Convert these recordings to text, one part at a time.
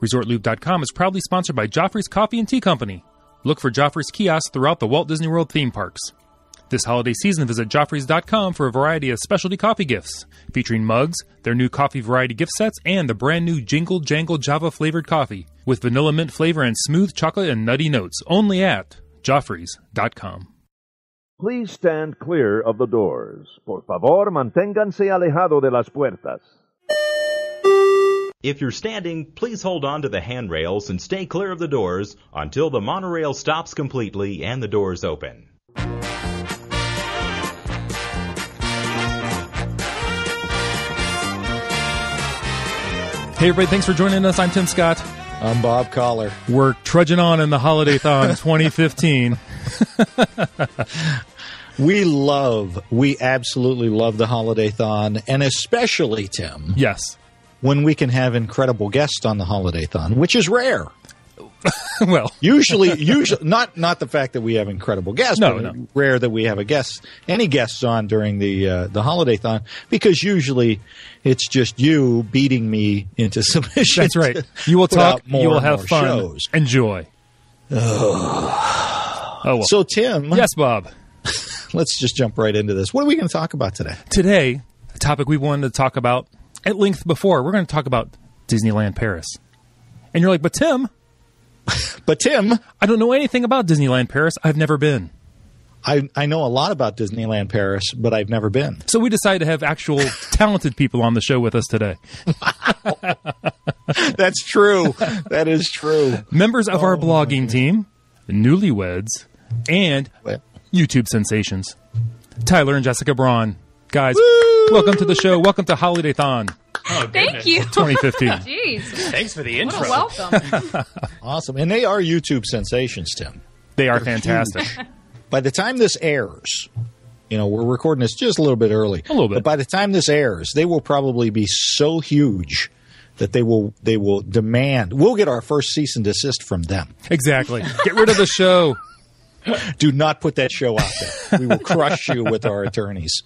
ResortLoop.com is proudly sponsored by Joffrey's Coffee and Tea Company. Look for Joffrey's kiosks throughout the Walt Disney World theme parks. This holiday season, visit Joffreys.com for a variety of specialty coffee gifts, featuring mugs, their new coffee variety gift sets, and the brand new Jingle Jangle Java-flavored coffee, with vanilla mint flavor and smooth chocolate and nutty notes, only at Joffreys.com. Please stand clear of the doors. Por favor, manténganse alejado de las puertas. If you're standing, please hold on to the handrails and stay clear of the doors until the monorail stops completely and the doors open. Hey everybody, thanks for joining us. I'm Tim Scott. I'm Bob Collar. We're trudging on in the Holidaython 2015. We absolutely love the Holidaython, and especially, Tim. Yes. When we can have incredible guests on the Holidaython, which is rare. Well, usually not the fact that we have incredible guests, but rare that we have any guests on during the Holidaython, because usually it's just you beating me into submission. That's right. You will talk, you will have fun, shows. Enjoy. Oh well. So Tim, yes, Bob. Let's just jump right into this. What are we going to talk about today? Today, a topic we wanted to talk about at length before. We're going to talk about Disneyland Paris. And you're like, but Tim, I don't know anything about Disneyland Paris. I've never been. I know a lot about Disneyland Paris, but I've never been. So we decided to have actual talented people on the show with us today. Wow. That's true. That is true. Members of our blogging team, Newlyweds, and YouTube sensations, Tyler and Jessica Braun. Guys, welcome to the show. Welcome to Holidaython. Oh, thank you. 2015. Jeez. Thanks for the intro. What a welcome. Awesome. And they are YouTube sensations, Tim. They are fantastic. By the time this airs, we're recording this just a little bit early. A little bit. But by the time this airs, they will probably be so huge that they will demand. We'll get our first cease and desist from them. Exactly. Get rid of the show. Do not put that show out there. We will crush you with our attorneys.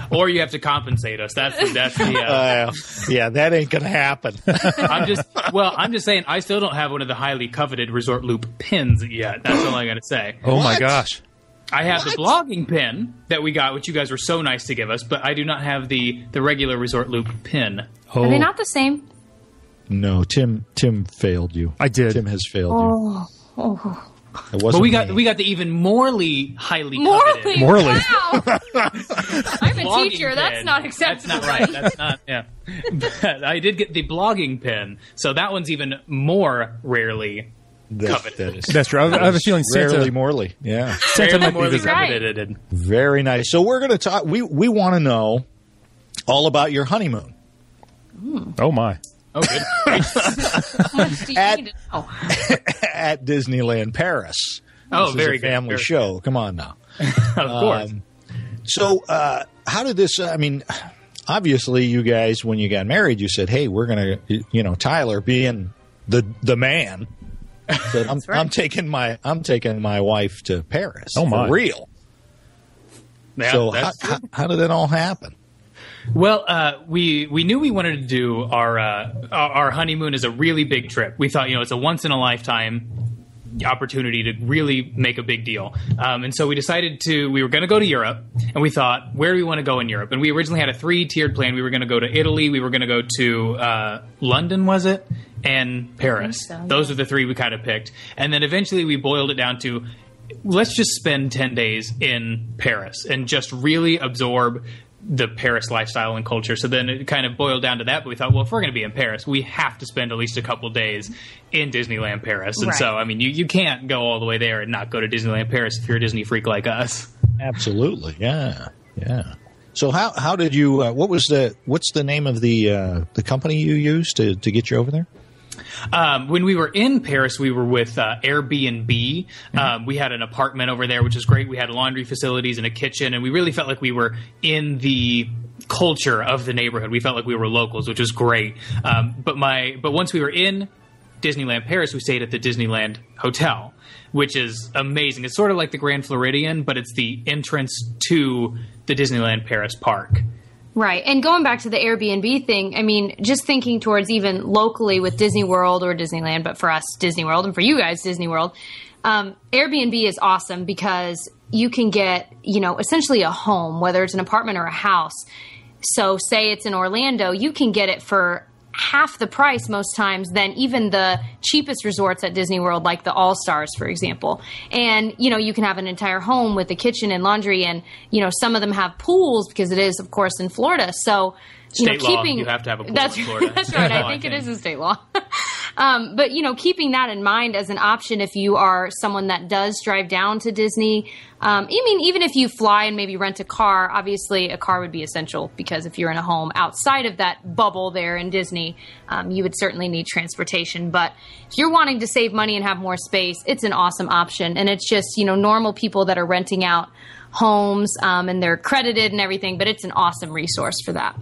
Or you have to compensate us. That's the yeah, that ain't gonna happen. I'm just saying, I still don't have one of the highly coveted Resort Loop pins yet. That's all I gotta say. Oh my gosh. I have the blogging pin that we got, which you guys were so nice to give us, but I do not have the regular Resort Loop pin. Oh. Are they not the same? No, Tim failed you. I did. Tim has failed you. Oh. But we got the even morely highly coveted. Morely. Wow. I'm a teacher. Pin. That's not acceptable. That's not right. That's not. Yeah. But I did get the blogging pin, so that one's even more rarely coveted. That's true. I have a feeling Santa. Rarely Morley. Yeah. Santa might Morely be coveted. Very nice. So we're going to talk. We want to know all about your honeymoon. Oh my. Oh, good. How much do you need to know? At Disneyland Paris. Oh, this very is a family good. show. Come on now. Of course. So how did this, obviously you guys, when you got married, you said, hey, we're going to, Tyler being the man, said, I'm taking my wife to Paris. Oh, my. For real. Yeah, So how did that all happen? Well, we knew we wanted to do our honeymoon as a really big trip. We thought, it's a once in a lifetime opportunity to really make a big deal. And so we decided we were going to go to Europe, and we thought, where do we want to go in Europe? And we originally had a 3-tiered plan. We were going to go to Italy, we were going to go to London, was it? And Paris. So, yeah. Those are the 3 we kind of picked. And then eventually we boiled it down to, let's just spend 10 days in Paris and just really absorb the Paris lifestyle and culture. So then it kind of boiled down to that. But we thought, well, if we're going to be in Paris, we have to spend at least a couple days in Disneyland Paris. And so, you can't go all the way there and not go to Disneyland Paris if you're a Disney freak like us. Absolutely. Yeah. Yeah. So how did you, what's the name of the company you used to get you over there? When we were in Paris, we were with Airbnb. We had an apartment over there, which was great. We had laundry facilities and a kitchen, and we really felt like we were in the culture of the neighborhood. We felt like we were locals, which was great. But once we were in Disneyland Paris, we stayed at the Disneyland Hotel, which is amazing. It's sort of like the Grand Floridian, but it's the entrance to the Disneyland Paris park. Right. And going back to the Airbnb thing, I mean, just thinking towards even locally with Disney World or Disneyland, but for us, Disney World, and for you guys, Disney World, Airbnb is awesome because you can get, essentially a home, whether it's an apartment or a house. So say it's in Orlando, you can get it for half the price most times than even the cheapest resorts at Disney World, like the All-Stars, for example. And, you can have an entire home with a kitchen and laundry, and, some of them have pools because it is, of course, in Florida. So, state law, you have to have a pool in Florida. That's right. I think it is a state law. But, keeping that in mind as an option if you are someone that does drive down to Disney. Even if you fly and maybe rent a car, obviously a car would be essential because if you're in a home outside of that bubble there in Disney, you would certainly need transportation. But if you're wanting to save money and have more space, it's an awesome option. And it's just, normal people that are renting out homes and they're credited and everything, but it's an awesome resource for that.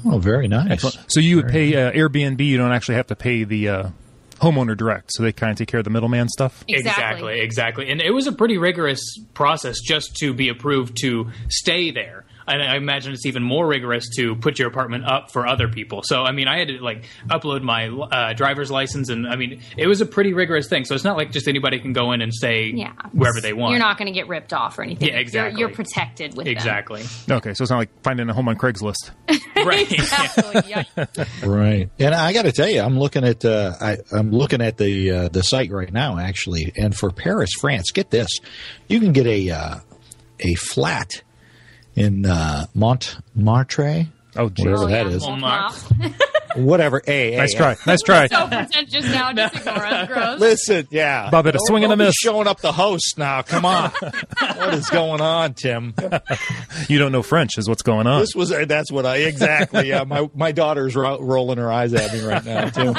Oh, very nice. Excellent. So you would pay Airbnb. You don't actually have to pay the homeowner direct, so they kind of take care of the middleman stuff. Exactly. And it was a pretty rigorous process just to be approved to stay there. And I imagine it's even more rigorous to put your apartment up for other people. So, I had to upload my driver's license, and it was a pretty rigorous thing. So it's not like just anybody can go in and stay wherever they want. You're not going to get ripped off or anything. Yeah, exactly. You're protected with them. Okay, so it's not like finding a home on Craigslist. Right. Exactly. Yeah. Right. And I got to tell you, I'm looking at the site right now, actually. And for Paris, France, get this, you can get a flat in Montmartre. Oh, geez. Whatever that is. Whatever. Nice try. So pretentious now. Just ignore us. Gross. Listen, yeah. Bob had a swing and a miss. Showing up the host now. Come on. What is going on, Tim? You don't know French is what's going on. That's what exactly. Yeah, my daughter's rolling her eyes at me right now, too.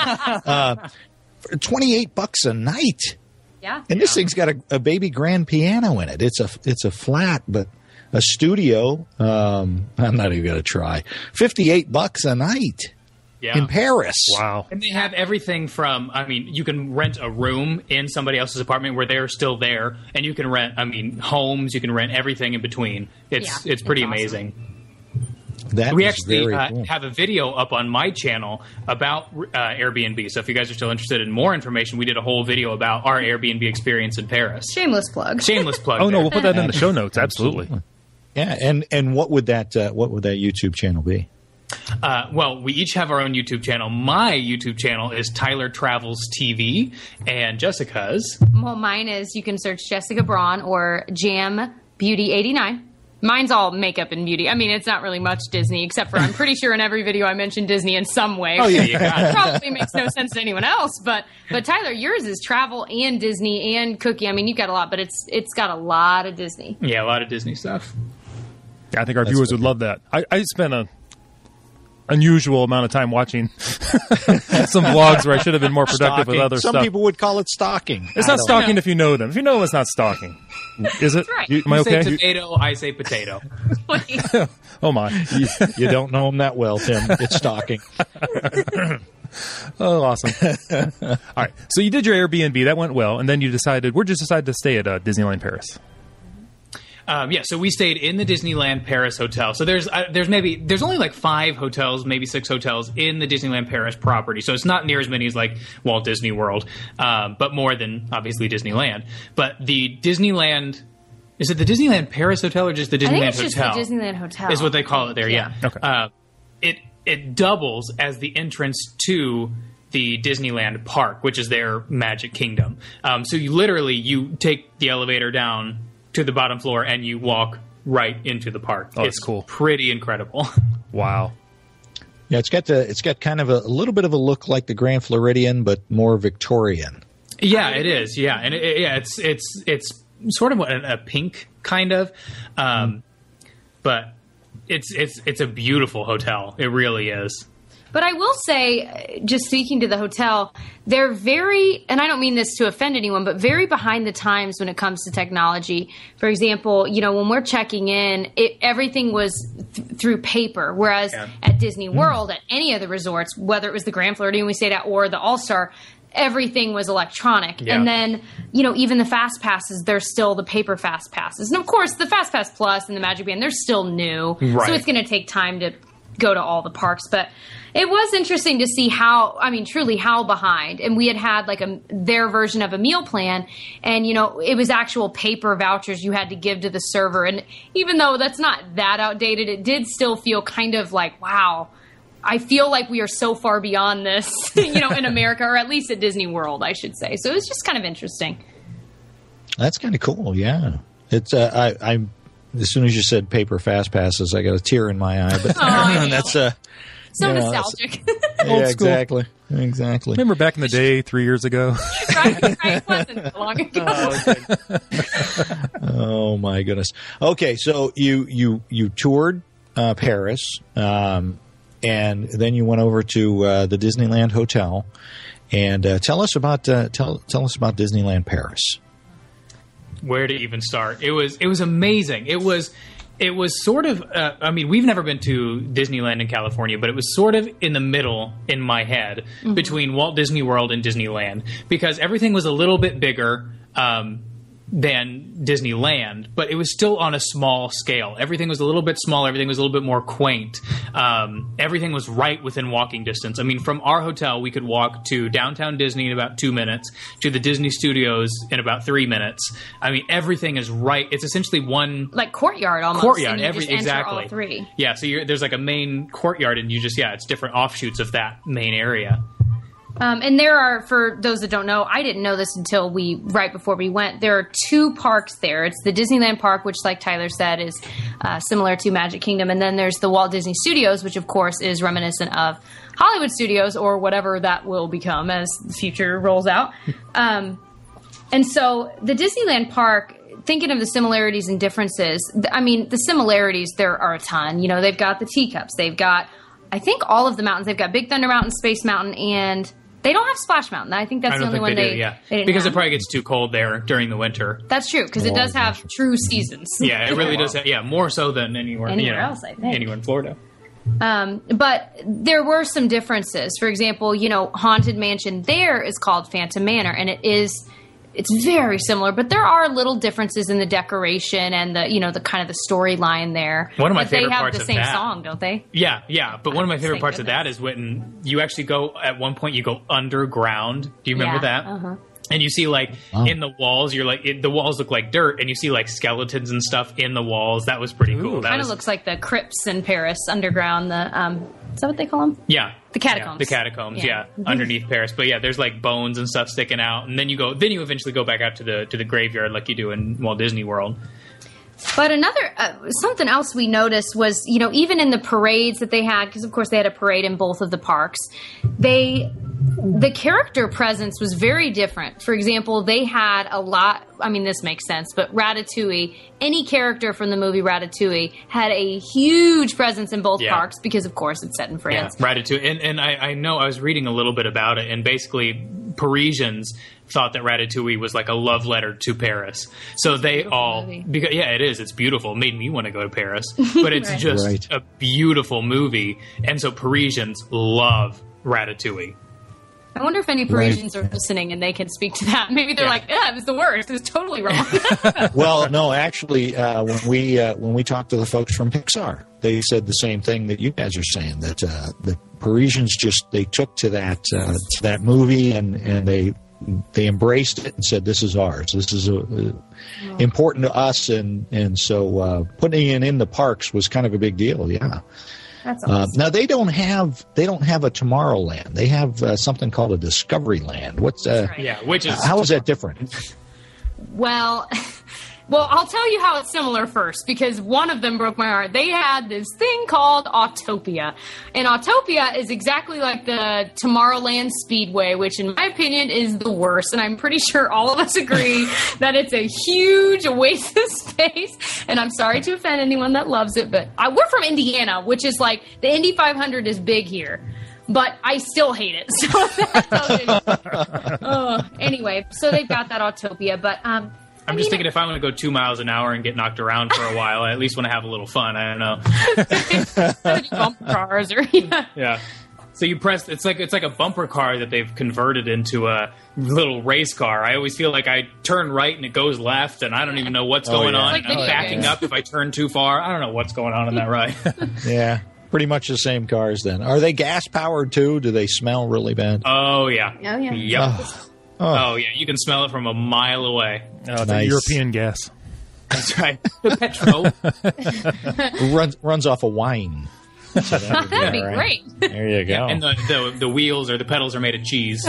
For $28 a night. Yeah. And this thing's got a baby grand piano in it. It's a flat, but a studio. I'm not even going to try. $58 a night. Yeah. In Paris. Wow. And they have everything from, you can rent a room in somebody else's apartment where they're still there, and you can rent, homes, you can rent everything in between. It's pretty amazing. We actually cool. have a video up on my channel about Airbnb. So if you guys are still interested in more information, we did a whole video about our Airbnb experience in Paris. Shameless plug. Oh, no, we'll put that in the show notes. Absolutely. Yeah. And what would that YouTube channel be? Well, we each have our own YouTube channel. My YouTube channel is Tyler Travels TV, and Jessica's. Well, mine is, you can search Jessica Braun or Jam Beauty 89. Mine's all makeup and beauty. It's not really much Disney, except for I'm pretty sure in every video I mention Disney in some way. Oh, yeah. Probably makes no sense to anyone else. But Tyler, yours is travel and Disney and cooking. You've got a lot, but it's got a lot of Disney. Yeah, a lot of Disney stuff. Yeah, I think our viewers would love that. I spent a unusual amount of time watching some vlogs where I should have been more productive with other stuff. Some people would call it stalking. It's not stalking if you know them. If you know them, it's not stalking. Is it? Right. Am I okay? You say tomato, I say potato. Oh, my. You don't know them that well, Tim. It's stalking. Oh, awesome. All right. So you did your Airbnb. That went well. And then you decided to stay at Disneyland Paris. So we stayed in the Disneyland Paris hotel. So there's only like 5 hotels, maybe 6 hotels in the Disneyland Paris property. So it's not near as many as like Walt Disney World, but more than obviously Disneyland. But the Disneyland, is it the Disneyland Paris hotel or just the Disneyland hotel? I think it's just the Disneyland hotel. Is what they call it there. Yeah. Okay. It doubles as the entrance to the Disneyland park, which is their Magic Kingdom. So you take the elevator down to the bottom floor and you walk right into the park. Oh, it's cool. Pretty incredible. Wow. Yeah, it's got kind of a little bit of a look like the Grand Floridian, but more Victorian. Yeah, it is. Yeah, and it's sort of a pink kind of, but it's a beautiful hotel. It really is. But I will say, just speaking to the hotel, they're very, and I don't mean this to offend anyone, but very behind the times when it comes to technology. For example, when we're checking in, everything was through paper, whereas at Disney World, at any of the resorts, whether it was the Grand Floridian we stayed at or the All-Star, everything was electronic. Yeah. And then, even the Fast Passes, they're still the paper Fast Passes. And of course, the Fast Pass Plus and the Magic Band, they're still new. Right. So it's going to take time to go to all the parks. But it was interesting to see truly how behind. And we had like their version of a meal plan. And, it was actual paper vouchers you had to give to the server. And even though that's not that outdated, it did still feel kind of like, wow, I feel like we are so far beyond this, in America, or at least at Disney World, I should say. So it was just kind of interesting. That's kind of cool, yeah. It's I'm as soon as you said paper Fast Passes, I got a tear in my eye. But that's so nostalgic. Yeah, exactly. Remember back in the day, 3 years ago? right. It wasn't long ago. Oh my goodness. Okay, so you toured Paris. And then you went over to the Disneyland Hotel, and tell us about Disneyland Paris. Where to even start? It was amazing. It was sort of. We've never been to Disneyland in California, but it was sort of in the middle in my head between Walt Disney World and Disneyland, because everything was a little bit bigger than Disneyland, but it was still on a small scale. Everything was a little bit smaller. Everything was a little bit more quaint. Everything was right within walking distance. From our hotel, we could walk to downtown Disney in about 2 minutes, to the Disney Studios in about 3 minutes. Everything is right. It's essentially one... like courtyard almost. Courtyard. And you just enter all three. Yeah, so there's like a main courtyard, and it's different offshoots of that main area. And there are, for those that don't know, I didn't know this until right before we went, there are 2 parks there. It's the Disneyland Park, which, like Tyler said, is similar to Magic Kingdom. And then there's the Walt Disney Studios, which, of course, is reminiscent of Hollywood Studios, or whatever that will become as the future rolls out. And so the Disneyland Park, thinking of the similarities and differences, the similarities, there are a ton. They've got the teacups. They've got, I think, all of the mountains. They've got Big Thunder Mountain, Space Mountain, and... they don't have Splash Mountain. I think that's the only one they didn't because have. It probably gets too cold there during the winter. That's true, because it does have true seasons. Yeah, it really does. More so than anywhere else, I think. Anywhere in Florida. But there were some differences. For example, Haunted Mansion there is called Phantom Manor, and it's very similar, but there are little differences in the decoration and the kind of the storyline there. One of my favorite parts of that. They have the same song, don't they? Yeah. But one of my favorite parts of that is when you actually go, at one point you go underground. Do you remember that? Uh-huh. And you see, in the walls, the walls look like dirt, and you see, skeletons and stuff in the walls. That was pretty cool. Kind of looks like the crypts in Paris, underground, is that what they call them? Yeah. The catacombs. Yeah, the catacombs, underneath Paris. But there's bones and stuff sticking out, and then you eventually go back out to the graveyard like you do in Walt Disney World. But something else we noticed was, even in the parades that they had, because of course they had a parade in both of the parks, the character presence was very different. For example, they had a lot, this makes sense, but Ratatouille, any character from the movie Ratatouille had a huge presence in both parks because, of course, it's set in France. Yeah, Ratatouille. And I know I was reading a little bit about it, and basically Parisians thought that Ratatouille was like a love letter to Paris. So they all, because it is, it's beautiful. It made me want to go to Paris, but it's just a beautiful movie. And so Parisians love Ratatouille. I wonder if any Parisians are listening and they can speak to that. Maybe they're like, it was the worst. It was totally wrong. Well, no, actually, when we talked to the folks from Pixar, they said the same thing that you guys are saying, that the Parisians they took to that movie and they embraced it and said, this is ours. This is important to us. And so putting it in the parks was kind of a big deal. Yeah. That's awesome. Now they don't have a Tomorrowland. They have something called a Discoveryland. How is that different? Well, I'll tell you how it's similar first, because one of them broke my heart. They had this thing called Autopia, and Autopia is exactly like the Tomorrowland Speedway, which in my opinion is the worst, and I'm pretty sure all of us agree that it's a huge waste of space, and I'm sorry to offend anyone that loves it, but we're from Indiana, which is like, the Indy 500 is big here. but I still hate it. So that's anyway, so they've got that Autopia, but I'm just thinking if I want to go 2 miles an hour and get knocked around for a while, I at least want to have a little fun. I don't know. Bumper cars or Yeah. So you press. It's like a bumper car that they've converted into a little race car. I always feel like I turn right and it goes left, and I don't even know what's going on. Like I'm backing up if I turn too far. I don't know what's going on in that ride. Yeah, pretty much the same cars then. Are they gas powered too? Do they smell really bad? Oh yeah. Oh yeah. Yep. Oh yeah. You can smell it from a mile away. Oh, it's a European gas. That's right. The petrol runs off of wine. So that'd be great. There you go. And the wheels or the pedals are made of cheese.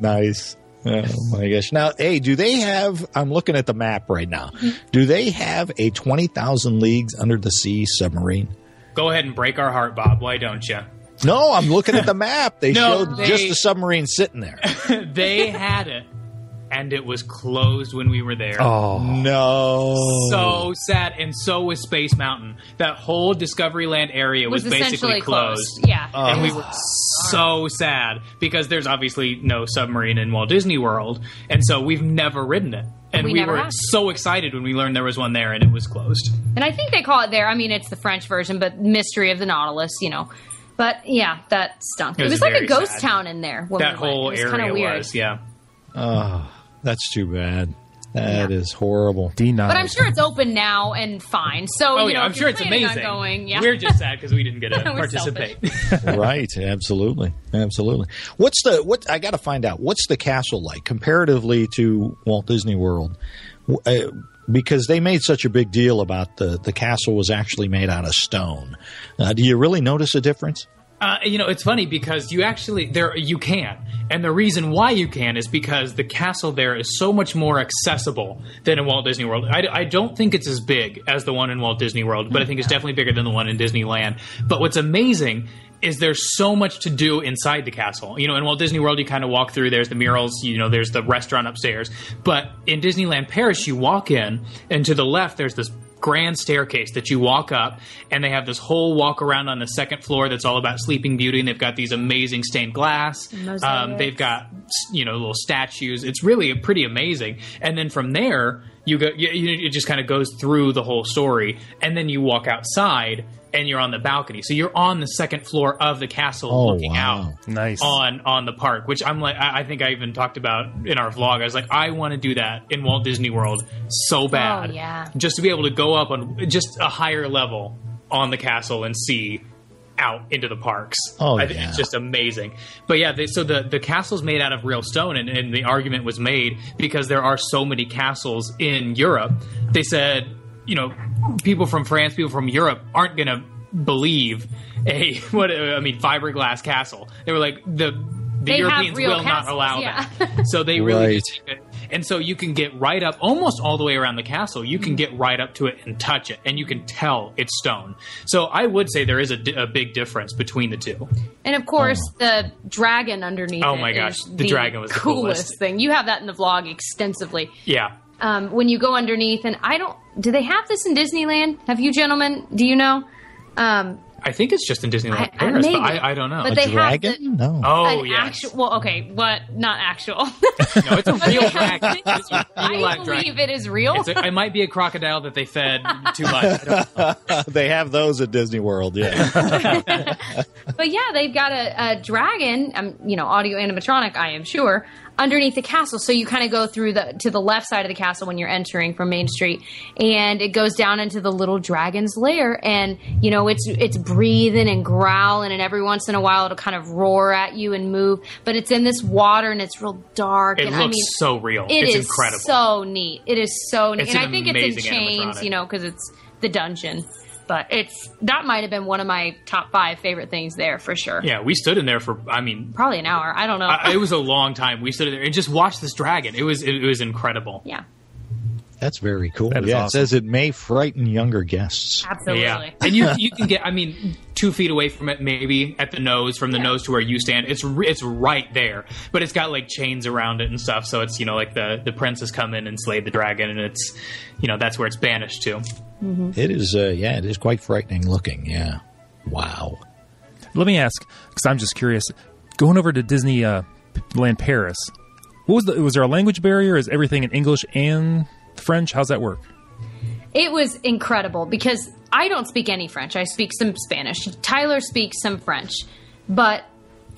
Nice. Oh my gosh. Now, hey, do they have, I'm looking at the map right now. Do they have a 20,000 Leagues Under the Sea submarine? Go ahead and break our heart, Bob. Why don't you? No, I'm looking at the map. They No, showed they- just the submarine sitting there. They had it, and it was closed when we were there. Oh, No. So sad, and so was Space Mountain. That whole Discoveryland area was basically essentially closed. Yeah. And we were so sad because there's obviously no submarine in Walt Disney World, and so we've never ridden it. And We we never were have. so excited when we learned there was one there, and it was closed. And I think they call it there. I mean, it's the French version, but Mystery of the Nautilus, But yeah, that stunk. It It was was like a very ghost sad. town in there. When That we went. whole It was kinda area weird. was, yeah. Oh, that's too bad. That is horrible. denied. But I'm sure it's open now and fine. So Oh, you yeah, know, I'm if sure you're it's planning on amazing. Going, yeah. We're just sad because we didn't get to We're participate. Right, absolutely. What I got to find out, what's the castle like comparatively to Walt Disney World? Because they made such a big deal about the castle was actually made out of stone. Do you really notice a difference? It's funny because you can. And the reason why you can is because the castle there is so much more accessible than in Walt Disney World. I don't think it's as big as the one in Walt Disney World, but I think it's definitely bigger than the one in Disneyland. But what's amazing is there's so much to do inside the castle. In Walt Disney World, you kind of walk through, there's the murals, there's the restaurant upstairs. But in Disneyland Paris, you walk in, and to the left, there's this grand staircase that you walk up, and they have this whole walk around on the second floor that's all about Sleeping Beauty, and they've got these amazing stained glass. They've got little statues. It's really pretty amazing. And then from there, it just kind of goes through the whole story, and then you walk outside and you're on the balcony. So you're on the second floor of the castle looking out Nice. on the park, which I'm like, I think I even talked about in our vlog. I was like, I want to do that in Walt Disney World so bad. Oh, yeah. Just to be able to go up on just a higher level on the castle and see out into the parks. Oh, I think yeah. it's just amazing. But yeah, so the castle's made out of real stone, and the argument was made because there are so many castles in Europe. They said, people from France, people from Europe aren't going to believe fiberglass castle. They were like, the They have Europeans real will not castles, allow yeah. that. So they really Right. did take it. And so you can get right up, almost all the way around the castle. You can get right up to it and touch it, and you can tell it's stone. So I would say there is a big difference between the two. And of course, the dragon underneath. Oh it my gosh, is the dragon was the coolest thing. You have that in the vlog extensively. Yeah. When you go underneath, and do they have this in Disneyland? Have you gentlemen? Do you know? I think it's just in Disneyland Paris, maybe. but I don't know. But they Dragon? have the, No. oh, an yes. actual. Well, okay, what? Not actual. No, it's a real dragon. It's a real I live believe dragon. it is real. It might be a crocodile that they fed too much. I don't know. They have those at Disney World, yeah. But yeah, they've got a dragon, audio animatronic, I am sure, underneath the castle. So you kind of go through to the left side of the castle when you're entering from Main Street, and it goes down into the little dragon's lair, and it's breathing and growling, and every once in a while it'll kind of roar at you and move. But it's in this water, and it's real dark. It and looks so real. It It's is incredible. so neat. It is so neat, It's and an I think it's in amazing chains, animatronic. because it's the dungeon. But that might have been one of my top 5 favorite things there for sure. Yeah, we stood in there for, Probably an hour. I don't know. it was a long time. We stood in there and just watched this dragon. It was incredible. Yeah, That's very cool. That is Yeah, awesome. it says it may frighten younger guests. absolutely. Yeah, and you can get 2 feet away from it, maybe at the nose, from the nose to where you stand. It's right there, but it's got like chains around it and stuff. So it's like the princes come in and slay the dragon, and it's that's where it's banished to. It is, it is quite frightening looking. Yeah. Wow. Let me ask, because I'm just curious, going over to Disneyland Paris, was there a language barrier? Is everything in English and French? How's that work? It was incredible because I don't speak any French. I speak some Spanish. Tyler speaks some French. But,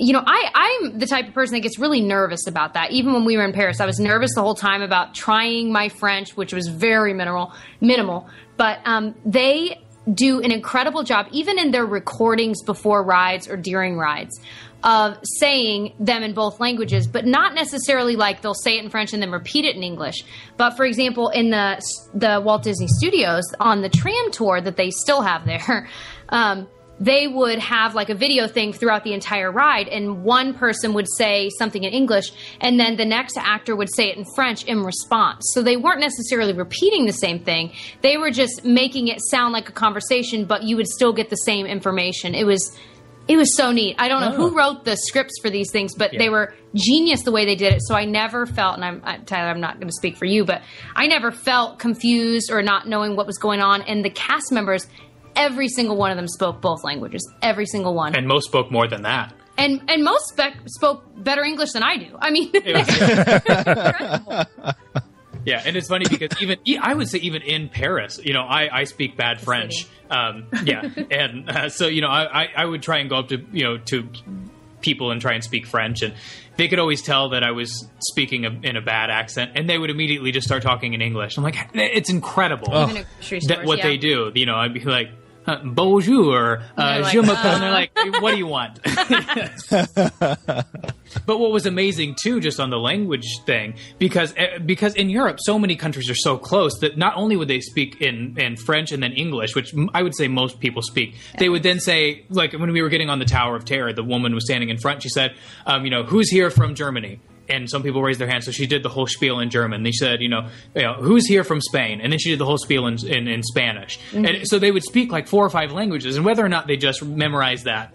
I'm the type of person that gets really nervous about that. Even when we were in Paris, I was nervous the whole time about trying my French, which was very minimal. But they do an incredible job, even in their recordings before rides or during rides, of saying them in both languages, but not necessarily like they'll say it in French and then repeat it in English. But for example, in the Walt Disney Studios, on the tram tour that they still have there, they would have like a video thing throughout the entire ride, and one person would say something in English, and then the next actor would say it in French in response. So they weren't necessarily repeating the same thing. They were just making it sound like a conversation, but you would still get the same information. It was so neat. I don't know who wrote the scripts for these things, but they were genius the way they did it. So I never felt, and Tyler, I'm not going to speak for you, but I never felt confused or not knowing what was going on. And the cast members, every single one of them spoke both languages. Every single one. And most spoke more than that. And most spoke better English than I do. I mean, incredible. Yeah, and it's funny because I would say even in Paris, I speak bad French. And so I would try and go up to people and try and speak French, and they could always tell that I was speaking in a bad accent, and they would immediately just start talking in English. I'm like, it's incrable what they do. I'd be like, bonjour, je m'appelle, and they're like, what do you want? But what was amazing too, just on the language thing, because in Europe, so many countries are so close that not only would they speak in French and then English, which I would say most people speak, they would then say, like when we were getting on the Tower of Terror, the woman was standing in front, she said, who's here from Germany? And some people raised their hands, so she did the whole spiel in German. They said, who's here from Spain? And then she did the whole spiel in Spanish. Mm-hmm. And so they would speak like 4 or 5 languages, and whether or not they just memorized that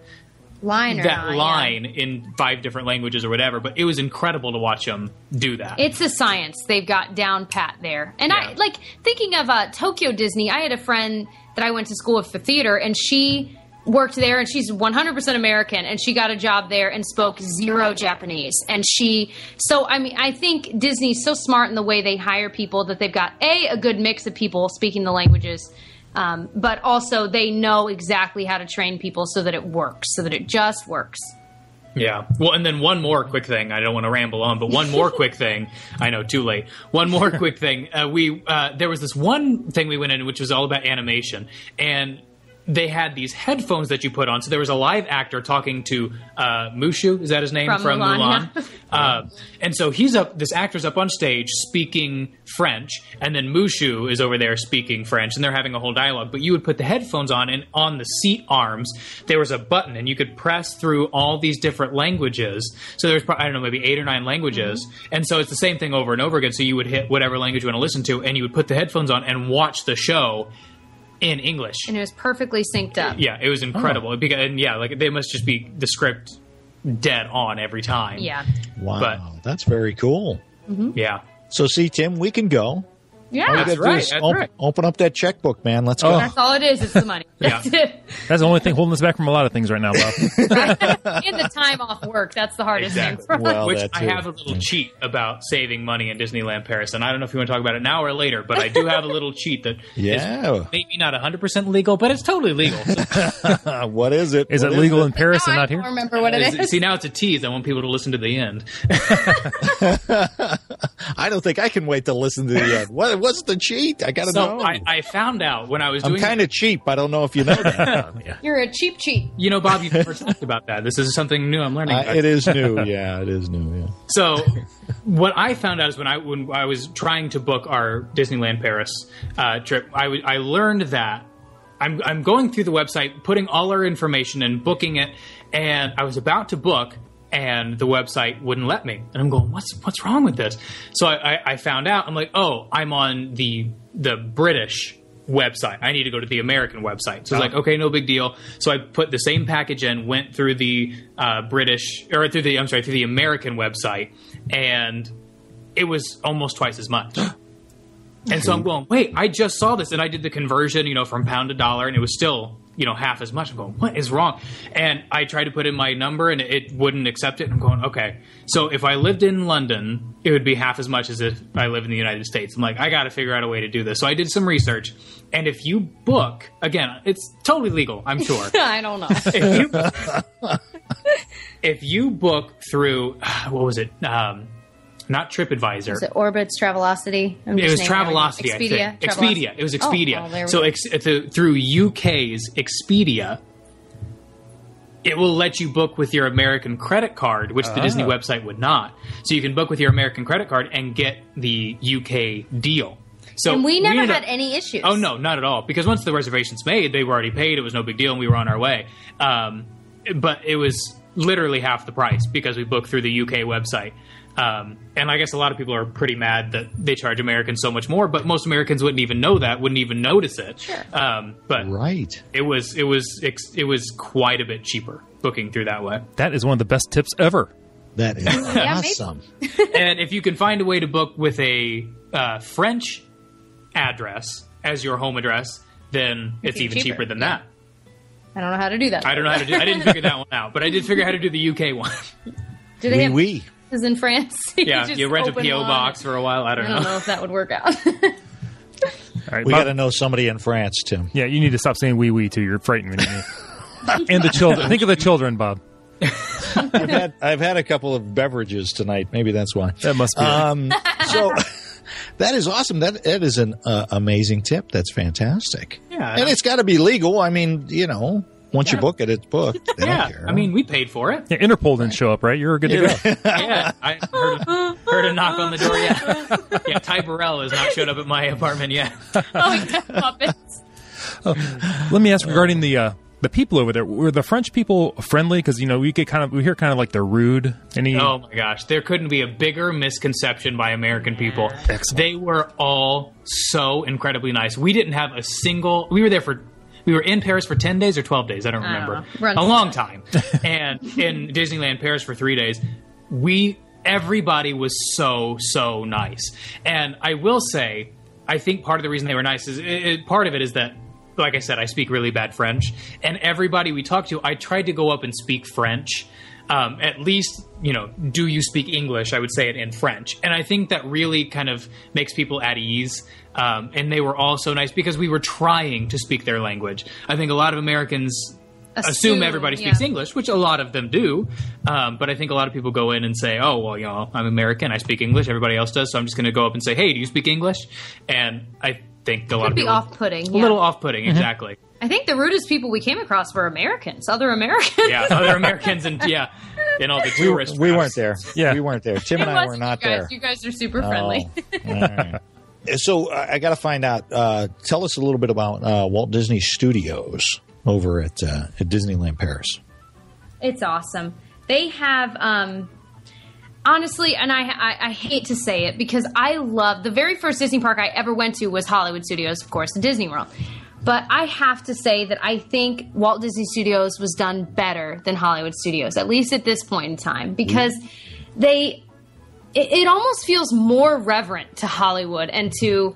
line in 5 different languages or whatever, but it was incredible to watch them do that. It's a science they've got down pat there. And I like thinking of Tokyo Disney. I had a friend that I went to school with for theater, and she worked there, and she's 100% American, and she got a job there and spoke 0 Japanese. And I think Disney's so smart in the way they hire people that they've got a good mix of people speaking the languages, but also they know exactly how to train people so that it works, so that it just works. Yeah. Well, and then one more quick thing. I don't want to ramble on, but one more quick thing. I know, too late. One more quick thing. There was this one thing we went in, which was all about animation, and they had these headphones that you put on. So there was a live actor talking to Mushu, is that his name? From Mulan. Yeah. And so this actor's up on stage speaking French, and then Mushu is over there speaking French, and they're having a whole dialogue. But you would put the headphones on, and on the seat arms, there was a button, and you could press through all these different languages. So there's, maybe 8 or 9 languages. Mm-hmm. And so it's the same thing over and over again. So you would hit whatever language you want to listen to, and you would put the headphones on and watch the show in English. And it was perfectly synced up. Yeah, it was incredible. And they must just be the script dead on every time. Yeah. Wow, that's very cool. Mm-hmm. Yeah. So see, Tim, we can go. Yeah, that's right. Open up that checkbook, man. Let's go. That's all it is. It's the money. That's it. That's the only thing holding us back from a lot of things right now, Bob. And the time off work. That's the hardest thing. Well, which I have a little cheat about saving money in Disneyland Paris, and I don't know if you want to talk about it now or later, but I do have a little cheat that is maybe not 100% legal, but it's totally legal. What is it? Is it legal in Paris and not here? I don't remember what it is. See, now it's a tease. I want people to listen to the end. I don't think I can wait to listen to the end. What's the cheat? I got to know. I found out when I was doing... I'm kind of cheap. I don't know if you know that. Yeah. You're a cheap cheat. Bob, you've never talked about that. This is something new I'm learning about. It is new. Yeah, it is new. Yeah. So what I found out is when I was trying to book our Disneyland Paris trip, I learned that I'm going through the website, putting all our information and booking it, and I was about to book, and the website wouldn't let me. And I'm going, what's wrong with this? So I found out. I'm like, I'm on the British website. I need to go to the American website. So I was like, okay, no big deal. So I put the same package in, went through the through the American website, and it was almost twice as much. And so I'm going, wait, I just saw this, and I did the conversion, from pound to dollar, and it was still half as much. I'm going, what is wrong? And I tried to put in my number and it wouldn't accept it. And I'm going, okay. So if I lived in London, it would be half as much as if I live in the United States. I'm like, I got to figure out a way to do this. So I did some research. And if you book, again, it's totally legal, I'm sure. I don't know. If you book through, what was it? Not TripAdvisor. Was it Orbitz, Travelocity? It was Travelocity, Expedia? I think. Expedia. It was Expedia. Oh, so through UK's Expedia, it will let you book with your American credit card, which the Disney website would not. So you can book with your American credit card and get the UK deal. So and we never had any issues. Oh, no, not at all. Because once the reservation's made, they were already paid. It was no big deal, and we were on our way. But it was literally half the price because we booked through the UK website. And I guess a lot of people are pretty mad that they charge Americans so much more, but most Americans wouldn't even know that, wouldn't even notice it. Sure. But right. It was quite a bit cheaper booking through that way. That is one of the best tips ever. That is awesome. And if you can find a way to book with a French address as your home address, then it's even cheaper than that. I don't know how to do that. I don't know how to do. I didn't figure that one out, but I did figure out how to do the UK one. Do they have in France? Yeah, you rent a PO box for a while. I don't know if that would work out. All right, we Bob, got to know somebody in France, Tim. Yeah, you need to stop saying wee too. You're frightening me. And the children. Think of the children, Bob. I've had a couple of beverages tonight. Maybe that's why. That must be. So that is awesome. That is an amazing tip. That's fantastic. Yeah, and it's got to be legal. I mean, once you book it, it's booked. They don't care. I mean, we paid for it. Yeah, Interpol didn't show up, right? You're good to go. Yeah, I heard a knock on the door yet. Yeah, Ty Burrell has not showed up at my apartment yet. Puppets. Let me ask regarding the people over there. Were the French people friendly? Because we hear kind of like they're rude. Oh my gosh, there couldn't be a bigger misconception by American people. Excellent. They were all so incredibly nice. We didn't have a single. We were in Paris for 10 days or 12 days. I don't remember. A long time. And in Disneyland Paris for 3 days. Everybody was so, so nice. And I will say, I think part of the reason they were nice is, part of it is that, like I said, I speak really bad French. And everybody we talked to, I tried to go up and speak French. At least, do you speak English? I would say it in French. And I think that really kind of makes people at ease. And they were all so nice because we were trying to speak their language. I think a lot of Americans assume everybody speaks English, which a lot of them do. But I think a lot of people go in and say, oh, well, I'm American. I speak English. Everybody else does. So I'm just going to go up and say, hey, do you speak English? And I think a lot of people... off-putting. A little off-putting, exactly. I think the rudest people we came across were Americans, other Americans. Yeah, other Americans and all the tourists. We weren't there. Yeah. We weren't there. Tim and I were not there. You guys are super friendly. All right. So I got to find out. Tell us a little bit about Walt Disney Studios over at Disneyland Paris. It's awesome. They have, honestly, and I hate to say it because I love the very first Disney park I ever went to was Hollywood Studios, of course, Disney World. But I have to say that I think Walt Disney Studios was done better than Hollywood Studios, at least at this point in time, because it almost feels more reverent to Hollywood and to,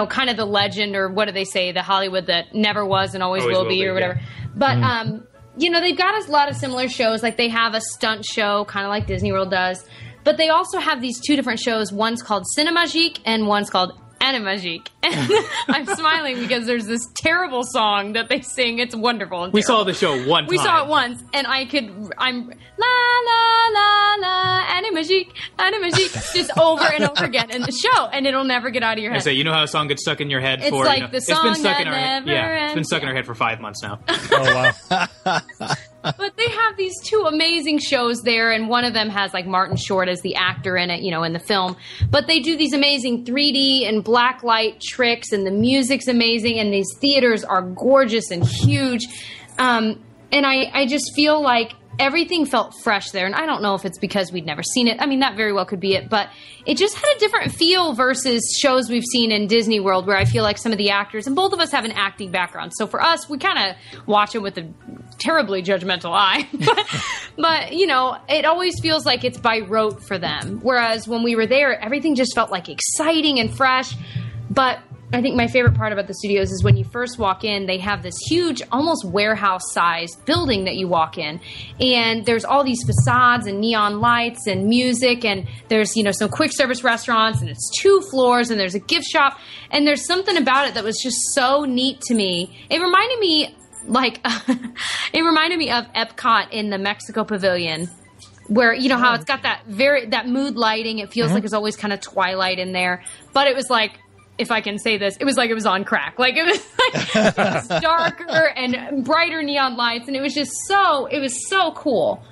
kind of the legend, or what do they say, the Hollywood that never was and always will be or whatever. Yeah. But, they've got a lot of similar shows. Like they have a stunt show, kind of like Disney World does. But they also have these two different shows. One's called Cinemagique and one's called Animagique. And I'm smiling because there's this terrible song that they sing. It's wonderful. We saw the show one time. We saw it once, and I'm la la la la Animagique, just over and over again in the show, and it'll never get out of your head. I say, a song gets stuck in your head it's for like the song it's been stuck that in our head. never Yeah, it's been ends. stuck in our head for 5 months now. Oh wow. But they have these two amazing shows there, and one of them has like Martin Short as the actor in it, in the film. But they do these amazing 3D and black light tricks, and the music's amazing, and these theaters are gorgeous and huge. And I just feel like everything felt fresh there. And I don't know if it's because we'd never seen it. I mean, that very well could be it. But it just had a different feel versus shows we've seen in Disney World, where I feel like some of the actors, and both of us have an acting background. So for us, we kind of watch it with a terribly judgmental eye. But, it always feels like it's by rote for them. Whereas when we were there, everything just felt like exciting and fresh. But I think my favorite part about the studios is when you first walk in, they have this huge, almost warehouse-sized building that you walk in. And there's all these facades and neon lights and music, and there's, some quick service restaurants, and it's 2 floors, and there's a gift shop. And there's something about it that was just so neat to me. It reminded me, of Epcot in the Mexico Pavilion, where, how it's got that mood lighting. It feels like it's always kind of twilight in there. But it was like, if I can say this, it was like it was on crack. Like it was darker and brighter neon lights, and it was so cool.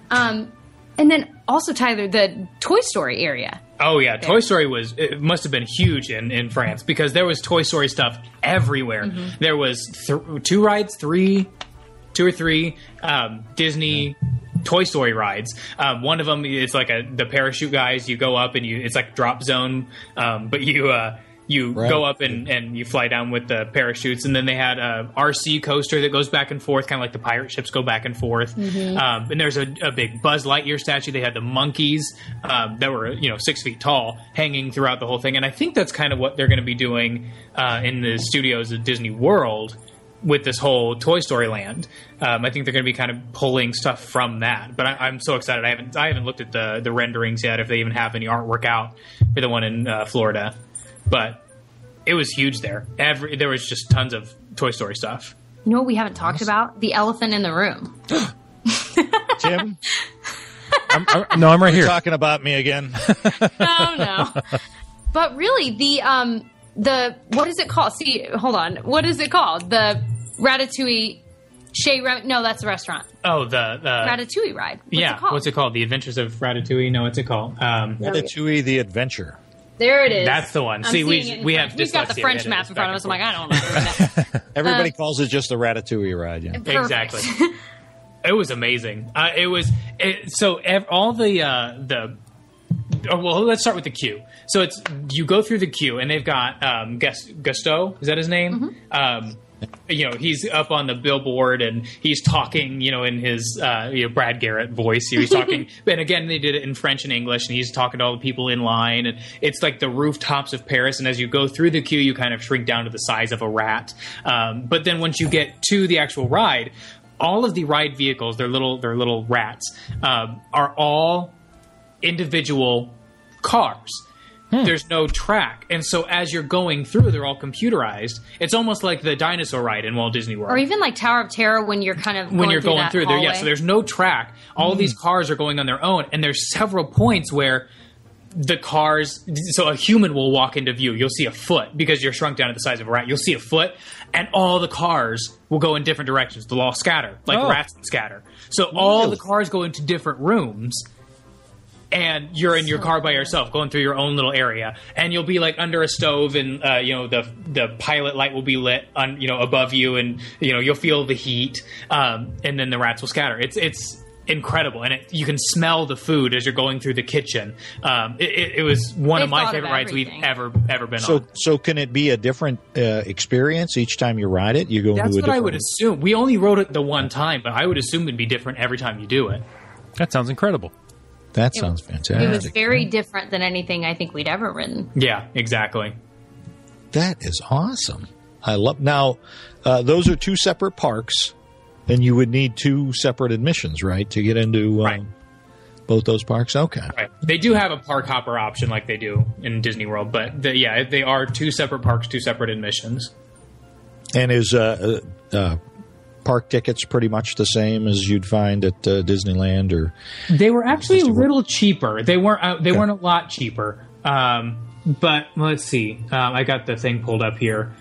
And then also, Tyler, the Toy Story area. Oh yeah, Toy Story it must have been huge in France, because there was Toy Story stuff everywhere. Mm-hmm. There was 2 or 3 Disney Toy Story rides. One of them, it's like the parachute guys. You go up and it's like drop zone, but you go up and you fly down with the parachutes. And then they had a RC coaster that goes back and forth, kind of like the pirate ships go back and forth. Mm-hmm. And there's a big Buzz Lightyear statue. They had the monkeys that were 6 feet tall hanging throughout the whole thing. And I think that's kind of what they're going to be doing in the studios at Disney World with this whole Toy Story land. I think they're going to be kind of pulling stuff from that. But I'm so excited. I haven't looked at the renderings yet, if they even have any artwork out for the one in Florida. But it was huge there. There was just tons of Toy Story stuff. You know what we haven't talked about? The elephant in the room. Tim? I'm right here. You're talking about me again. No. But really, the what is it called? See, hold on. What is it called? The Ratatouille... No, that's the restaurant. Oh, the Ratatouille ride. What's it called? What's it called? The Adventures of Ratatouille? No, what's it called? Ratatouille the Adventure. There it is. That's the one. See, we have We've got the French map in front of us. I'm like, I don't know. Everybody calls it just the Ratatouille ride. Yeah. Exactly. It was amazing. Well, let's start with the queue. So you go through the queue, and they've got Gusteau. Is that his name? Mm-hmm. He's up on the billboard and he's talking, in his Brad Garrett voice. He's talking, and again, they did it in French and English, and he's talking to all the people in line, and it's like the rooftops of Paris. And as you go through the queue, you kind of shrink down to the size of a rat. But then once you get to the actual ride, all of the ride vehicles, they're little rats, are all individual cars. There's no track. And so as you're going through, they're all computerized. It's almost like the dinosaur ride in Walt Disney World. Or even like Tower of Terror when you're kind of going through there. Hallway. Yeah, so there's no track. All of these cars are going on their own. And there's several points where the cars... So a human will walk into view. You'll see a foot because you're shrunk down to the size of a rat. You'll see a foot, and all the cars will go in different directions. They'll all scatter, like rats scatter. So all the cars go into different rooms. And you're in your car by yourself, going through your own little area, and you'll be like under a stove, and the pilot light will be lit on above you, and you'll feel the heat, and then the rats will scatter. It's incredible, and you can smell the food as you're going through the kitchen. It was one of my favorite rides we've ever been on. So can it be a different experience each time you ride it? You go. That's what I would assume. We only rode it the one time, but I would assume it'd be different every time you do it. That sounds incredible. That sounds fantastic. It was very different than anything I think we'd ever ridden. Yeah, exactly. That is awesome. I love. Now, those are 2 separate parks, and you would need 2 separate admissions, right, to get into both those parks? Okay. Right. They do have a park hopper option like they do in Disney World, but they are 2 separate parks, 2 separate admissions. And is park tickets pretty much the same as you'd find at Disneyland? Or they were actually a little cheaper. They weren't a lot cheaper. But let's see. I got the thing pulled up here.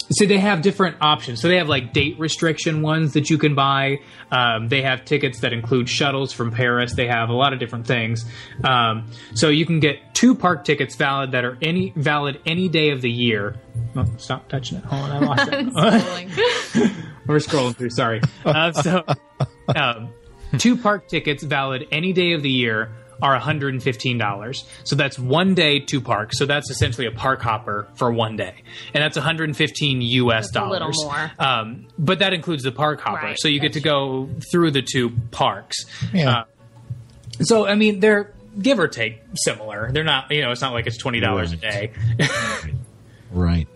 So they have different options. So they have like date restriction ones that you can buy. They have tickets that include shuttles from Paris. They have a lot of different things. So you can get 2 park tickets valid any day of the year. Oh, stop touching it. Hold on, I lost it. We're scrolling through. Sorry. 2 park tickets valid any day of the year are $115. So that's 1 day, 2 parks. So that's essentially a park hopper for 1 day. And that's $115 US dollars. A little more. But that includes the park hopper. Right, so you get to go through the 2 parks. Yeah. So, I mean, they're give or take similar. They're not, it's not like it's $20 a day. Right.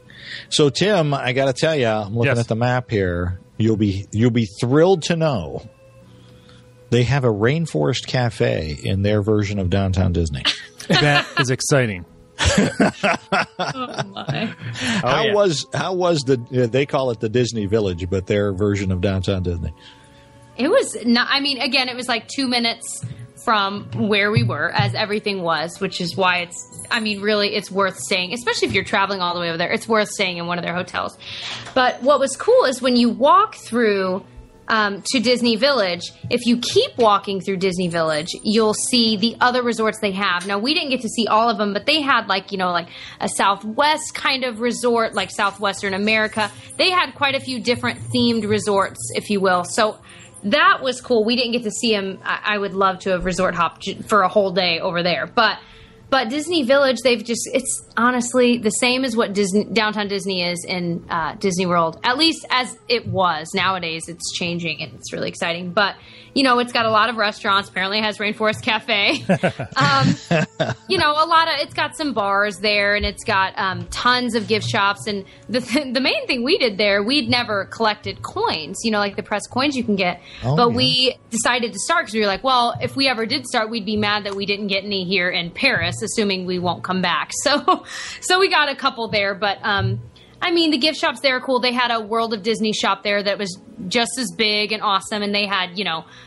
So, Tim, I got to tell you, I'm looking at the map here. You'll be thrilled to know they have a rainforest cafe in their version of Downtown Disney. That is exciting. Oh my! How was they call it the Disney Village, but their version of Downtown Disney? It was not. I mean, again, it was like 2 minutes from where we were, as everything was, which is why really, it's worth staying, especially if you're traveling all the way over there. It's worth staying in one of their hotels. But what was cool is when you walk through to Disney Village, if you keep walking through Disney Village, you'll see the other resorts they have. Now, we didn't get to see all of them, but they had like a Southwest kind of resort, like Southwestern America. They had quite a few different themed resorts, if you will. So that was cool. We didn't get to see them. I would love to have resort hopped for a whole day over there. But Disney Village, it's honestly the same as what Downtown Disney is in Disney World, at least as it was. Nowadays, it's changing and it's really exciting. But, it's got a lot of restaurants. Apparently it has Rainforest Cafe. It's got some bars there, and it's got tons of gift shops. And the main thing we did there, we'd never collected coins, like the press coins you can get. We decided to start because we were like, well, if we ever did start, we'd be mad that we didn't get any here in Paris, assuming we won't come back. So we got a couple there, but the gift shops there are cool. They had a World of Disney shop there that was just as big and awesome, and they had,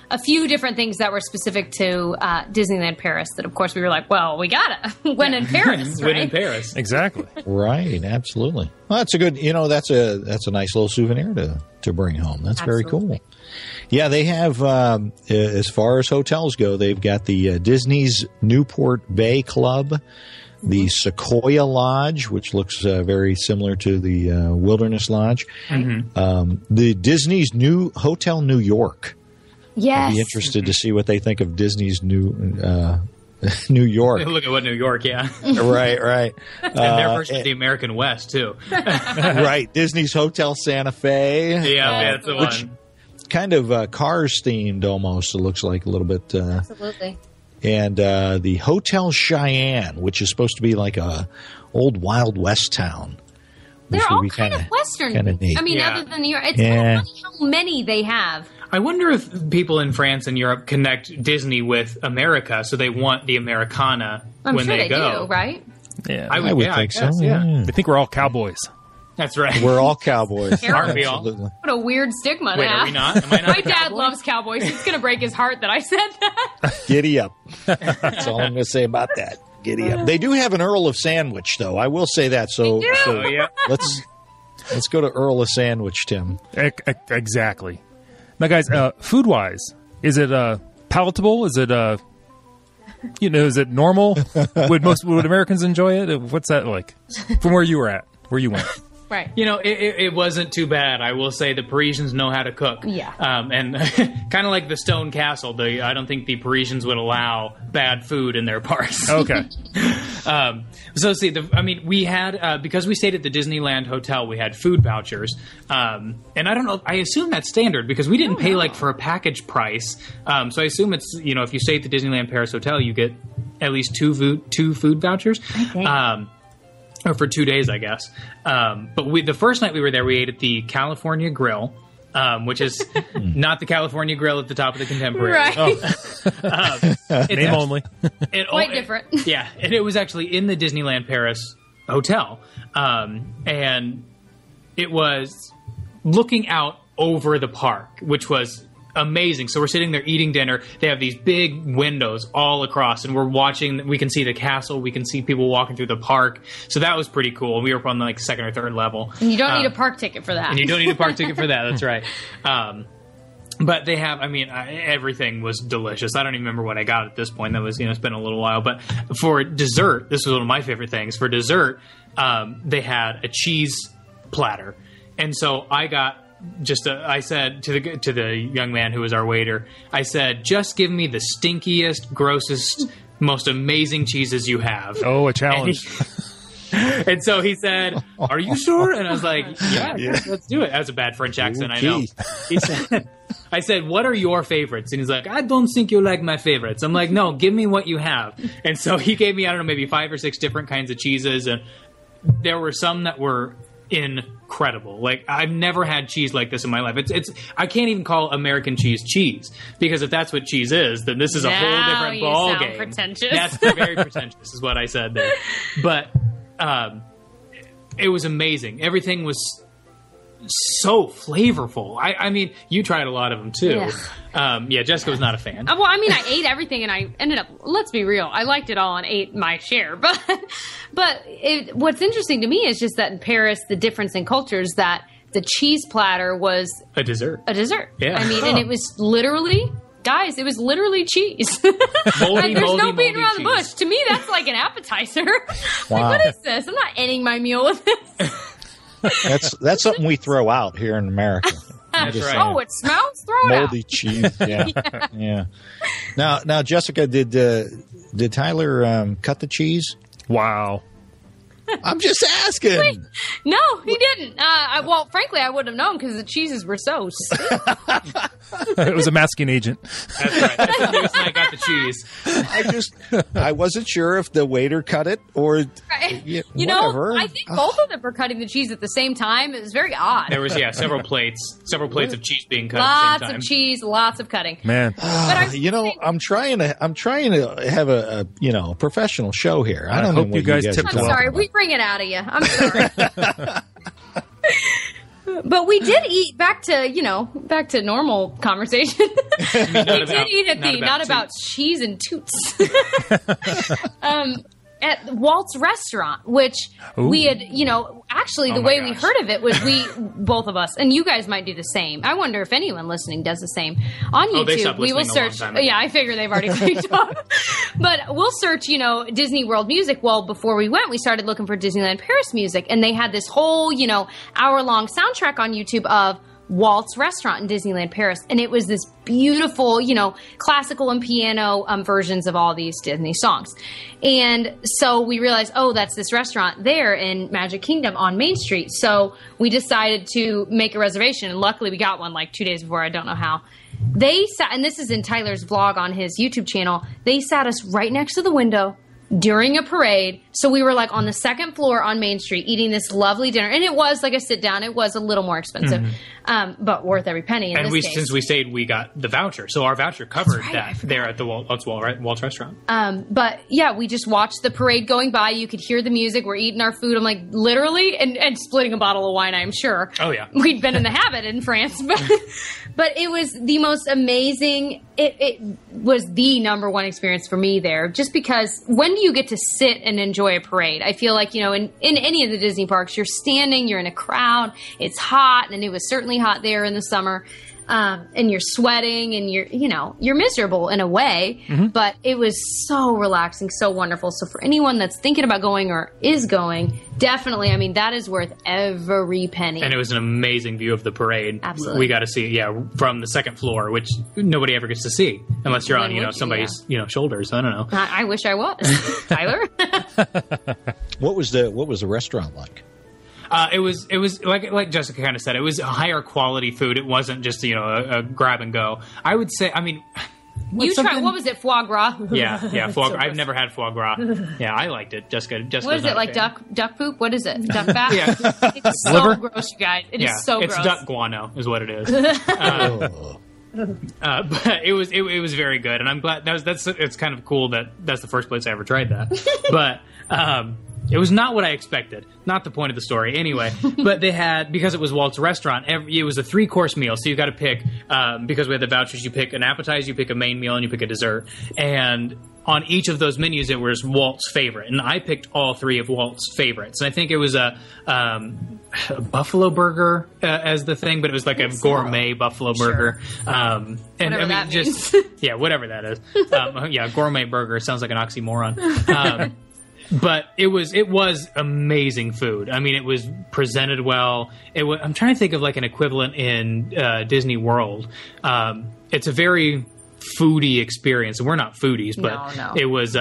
a few different things that were specific to Disneyland Paris that, of course, we were like, well, we gotta win in Paris, right? Win in Paris. Exactly. Right, absolutely. Well, that's a good, that's a nice little souvenir to bring home. That's very cool. Yeah, they have, as far as hotels go, they've got the Disney's Newport Bay Club, the Sequoia Lodge, which looks very similar to the Wilderness Lodge, the Disney's new Hotel New York. Yes. I'd be interested to see what they think of Disney's new New York. Look at what New York, yeah. Right. And their version of the American West, too. Right. Disney's Hotel Santa Fe. Yeah, that's the one. Kind of Cars themed almost, it looks like a little bit. Absolutely. And the Hotel Cheyenne, which is supposed to be like a old Wild West town. They're all kind of Western. Other than New York. It's kind of funny how many they have. I wonder if people in France and Europe connect Disney with America, so they want the Americana when they go. I'm sure they do, right? Yeah, I would think so. Yeah. They think we're all cowboys. That's right. We're all cowboys. Aren't we all? What a weird stigma to have. Are we not? Am I not My dad loves cowboys. It's going to break his heart that I said that. Giddy up. That's all I'm going to say about that. Giddy up. They do have an Earl of Sandwich, though. I will say that. So let's go to Earl of Sandwich, Tim. Exactly. Now, guys, food-wise, is it palatable? Is it is it normal? Would Americans enjoy it? What's that like? From where you went. Right. It wasn't too bad. I will say the Parisians know how to cook. Yeah. And kind of like the Stone Castle, I don't think the Parisians would allow bad food in their parks. Okay. We had, because we stayed at the Disneyland Hotel, we had food vouchers. And I don't know, I assume that's standard because we didn't pay for a package price. So I assume it's, if you stay at the Disneyland Paris Hotel, you get at least two food vouchers. I think. Or for 2 days, I guess. But the first night we were there, we ate at the California Grill, which is not the California Grill at the top of the Contemporary. Right. Name only. Quite different. Yeah, and it was actually in the Disneyland Paris Hotel. And it was looking out over the park, which was amazing. So we're sitting there eating dinner. They have these big windows all across, and we're watching. We can see the castle. We can see people walking through the park. So that was pretty cool. We were up on the second or third level. And you don't need a park ticket for that. And you don't need a park ticket for that. That's right. But they have. Everything was delicious. I don't even remember what I got at this point. That was it's been a little while. But for dessert, this was one of my favorite things. For dessert, they had a cheese platter, and so I got. I said to the young man who was our waiter, I said, just give me the stinkiest, grossest, most amazing cheeses you have. Oh, a challenge. And so he said, are you sure? And I was like, yeah, let's do it. That was a bad French accent, I know. I said, what are your favorites? And he's like, I don't think you like my favorites. I'm like, no, give me what you have. And so he gave me, I don't know, maybe 5 or 6 different kinds of cheeses, and there were some that were incredible. Like, I've never had cheese like this in my life. It's I can't even call American cheese, because if that's what cheese is, then this is a whole different ball game. Pretentious. That's very pretentious, is what I said there. But it was amazing. Everything was so flavorful. I mean, you tried a lot of them too. Jessica was not a fan. Well, I mean, I ate everything, and I ended up. Let's be real. I liked it all and ate my share. But what's interesting to me is just that in Paris, the difference in cultures, that the cheese platter was a dessert. Yeah. I mean, and it was literally. Guys, it was literally cheese. There's no beating around the bush. To me, that's like an appetizer. Wow. Like, what is this? I'm not ending my meal with this. That's something we throw out here in America. That's right. Oh, it smells? Throw it out. Moldy cheese. Yeah. Now, Jessica, did Tyler cut the cheese? Wow. I'm just asking. Wait, no, he didn't. Well, frankly, I wouldn't have known because the cheeses were so sweet. It was a masking agent. That's right. That's the reason I got the cheese. I wasn't sure if the waiter cut it or You whatever. know, I think both of them were cutting the cheese at the same time. It was very odd. There was several plates of cheese being cut Lots at the same time. of cheese, lots of cutting. Man, I'm trying to have a professional show here. I don't hope know what you guys are tipped I'm well. sorry, we bring it out of you. I'm sorry. But we did eat back to normal conversation. We did eat at not about cheese and toots. At Walt's restaurant, which we had, actually the way we heard of it was both of us, and you guys might do the same. I wonder if anyone listening does the same. On YouTube, we will search. Yeah, I figure they've already clicked off. But we'll search, Disney World music. Well, before we went, we started looking for Disneyland Paris music, and they had this whole, hour-long soundtrack on YouTube of Walt's restaurant in Disneyland Paris, and it was this beautiful, classical and piano versions of all these Disney songs. And so we realized, that's this restaurant there in Magic Kingdom on Main Street. So we decided to make a reservation, and luckily we got one like 2 days before. I don't know how. They sat, and this is in Tyler's vlog on his YouTube channel, they sat us right next to the window during a parade. So we were like on the second floor on Main Street eating this lovely dinner. And it was like a sit down. It was a little more expensive, but worth every penny. Since we stayed, we got the voucher. So our voucher covered that there at the Walt's restaurant. But yeah, we just watched the parade going by. You could hear the music. We're eating our food. I'm like, literally, and splitting a bottle of wine, I'm sure. Oh, yeah. We'd been in the habit in France. But it was the most amazing. It was the number one experience for me there. Just because when do you get to sit and enjoy a parade? I feel like, in any of the Disney parks, you're standing, you're in a crowd, it's hot, and it was certainly hot there in the summer, and you're sweating, and you're miserable in a way, but it was so relaxing, so wonderful. So for anyone that's thinking about going or is going, definitely, I mean, that is worth every penny. And it was an amazing view of the parade. Absolutely. We got to see, from the second floor, which nobody ever gets to see unless you're on, somebody's, shoulders. I don't know. I wish I was. Tyler? What was the restaurant like? It was like Jessica kind of said, it was higher quality food. It wasn't just, a grab and go. I would say, you tried, what was it, foie gras? Yeah, foie gras. I've never had foie gras. Yeah, I liked it. Jessica what is it, like duck poop? What is it? Duck fat? Yeah. It's so gross, you guys. It is so gross. It's duck guano is what it is. But it was very good, and I'm glad it's kind of cool that that's the first place I ever tried that. But it was not what I expected. Not the point of the story, anyway. But they had, because it was Walt's restaurant, it was a 3-course meal. So you got to pick, because we had the vouchers, you pick an appetizer, you pick a main meal, and you pick a dessert. And on each of those menus, it was Walt's favorite, and I picked all 3 of Walt's favorites. And I think it was a buffalo burger as the thing, but it was like a gourmet buffalo burger. And whatever that means. Whatever that is. Gourmet burger sounds like an oxymoron. But it was amazing food. I mean, it was presented well. I'm trying to think of like an equivalent in Disney World. It's a very foodie experience. We're not foodies, but no. It was.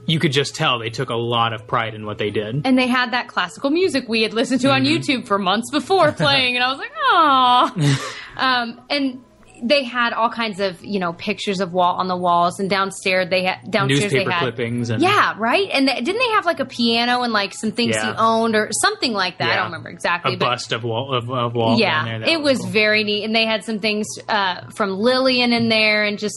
You could just tell they took a lot of pride in what they did. And they had that classical music we had listened to on YouTube for months before playing, and I was like, "Aw." And they had all kinds of, pictures of Walt on the walls, and downstairs they had newspaper clippings. And, yeah, right? And didn't they have like a piano and like some things he owned or something like that? I don't remember exactly. A bust of Walt. Yeah, it was cool. Very neat. And they had some things from Lillian in there, and just,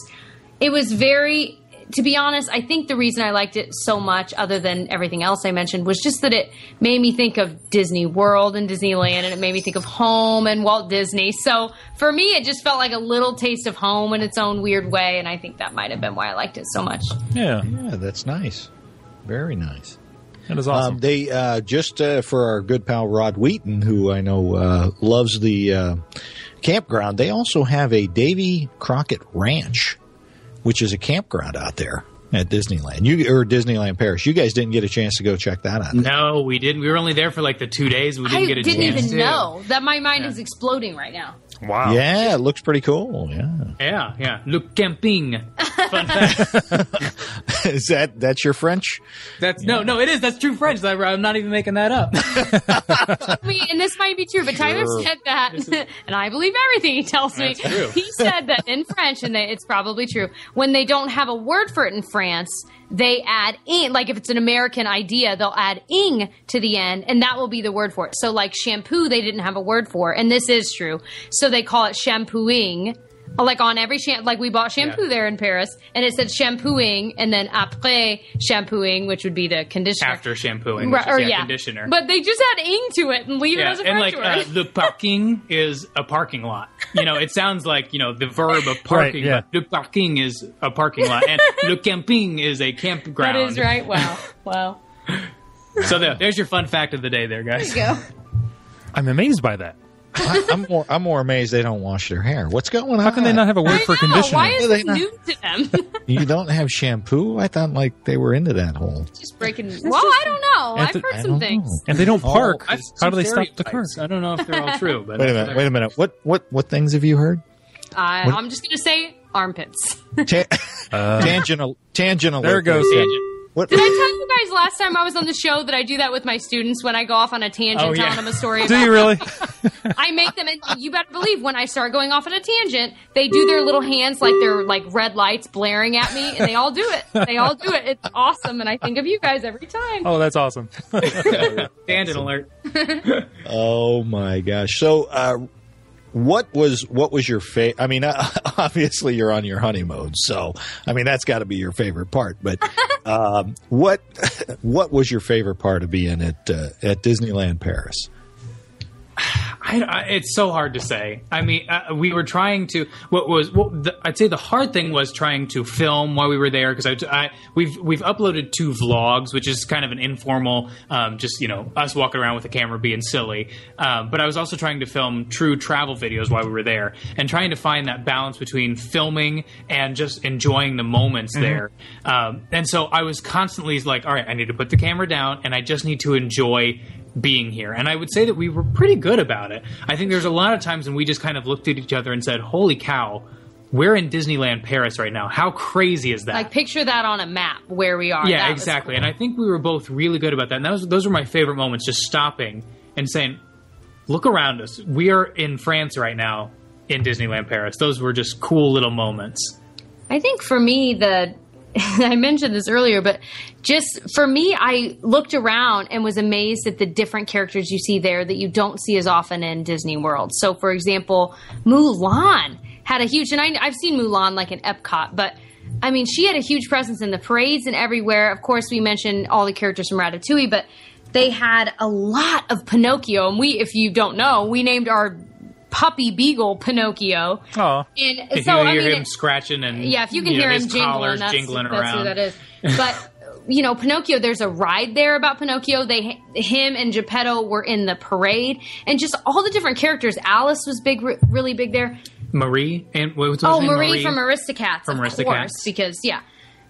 it was very... To be honest, I think the reason I liked it so much, other than everything else I mentioned, was just that it made me think of Disney World and Disneyland, and it made me think of home and Walt Disney. So for me, it just felt like a little taste of home in its own weird way, and I think that might have been why I liked it so much. Yeah, that's nice. Very nice. That is awesome. They just for our good pal Rod Wheaton, who I know loves the campground, they also have a Davy Crockett Ranch, which is a campground out there at Disneyland. Or Disneyland Paris. You guys didn't get a chance to go check that out. No, we didn't. We were only there for like the 2 days. We didn't get a chance to. I didn't even know. That my mind is exploding right now. Wow. Yeah, it looks pretty cool. Yeah. Le camping. Fun fact. Is that's your French? No, it is. That's true French. I'm not even making that up. And this might be true, but Tyler said that, and I believe everything he tells me. True. He said that in French, and it's probably true. When they don't have a word for it in France, they add ing. Like if it's an American idea, they'll add ing to the end, and that will be the word for it. So like shampoo, they didn't have a word for, and this is true. So they call it shampooing. Like on every like we bought shampoo there in Paris, and it said shampooing, and then après shampooing, which would be the conditioner. After shampooing, which is conditioner. But they just add ing to it and leave it as a French word. The parking is a parking lot. It sounds like the verb of parking, but le parking is a parking lot, and le camping is a campground. That is right. Wow. So there's your fun fact of the day, there, guys. There you go. I'm amazed by that. I'm more amazed they don't wash their hair. What's going on? How can they not have a word for conditioner? Why is this new to them? You don't have shampoo? I thought they were into that whole. Just breaking. I don't know. I've heard some things. And they don't park. How do they stop the car? I don't know if they're all true. But wait a minute. What things have you heard? I'm just gonna say armpits. Tangent. There it goes. Tangent. Did I tell you guys last time I was on the show that I do that with my students when I go off on a tangent telling them a story about... Do you really? I make them, and you better believe when I start going off on a tangent, they do their little hands like they're like red lights blaring at me, and they all do it. It's awesome, and I think of you guys every time. Oh, that's awesome. Tangent alert. Oh my gosh. So, what was your favorite? I mean, obviously you're on your honeymoon, so I mean that's got to be your favorite part. But what was your favorite part of being at Disneyland Paris? It's so hard to say. I mean, we were trying to. I'd say the hard thing was trying to film while we were there, because we've uploaded 2 vlogs, which is kind of an informal, just us walking around with a camera being silly. But I was also trying to film true travel videos while we were there, and trying to find that balance between filming and just enjoying the moments there. And so I was constantly like, all right, I need to put the camera down, and I just need to enjoy being here. And I would say that we were pretty good about it. I think there's a lot of times when we just kind of looked at each other and said, holy cow, we're in Disneyland Paris right now. How crazy is that? Like, picture that on a map where we are. Yeah, exactly. Cool. And I think we were both really good about that. And those were my favorite moments, just stopping and saying, look around us. We are in France right now in Disneyland Paris. Those were just cool little moments. I think for me, I mentioned this earlier, but just for me, I looked around and was amazed at the different characters you see there that you don't see as often in Disney World. So, for example, Mulan had a huge, and I've seen Mulan like in Epcot, but I mean, she had a huge presence in the parades and everywhere. Of course, we mentioned all the characters from Ratatouille, but they had a lot of Pinocchio. And if you don't know, we named our puppy beagle Pinocchio. Oh, and if so you hear him scratching and if you can hear him jingling, that's who that is. But Pinocchio, there's a ride there about Pinocchio. Him and Geppetto were in the parade, and just all the different characters. Alice was really big there. Marie and what's her name? Marie from Aristocats, from Aristocats, course, because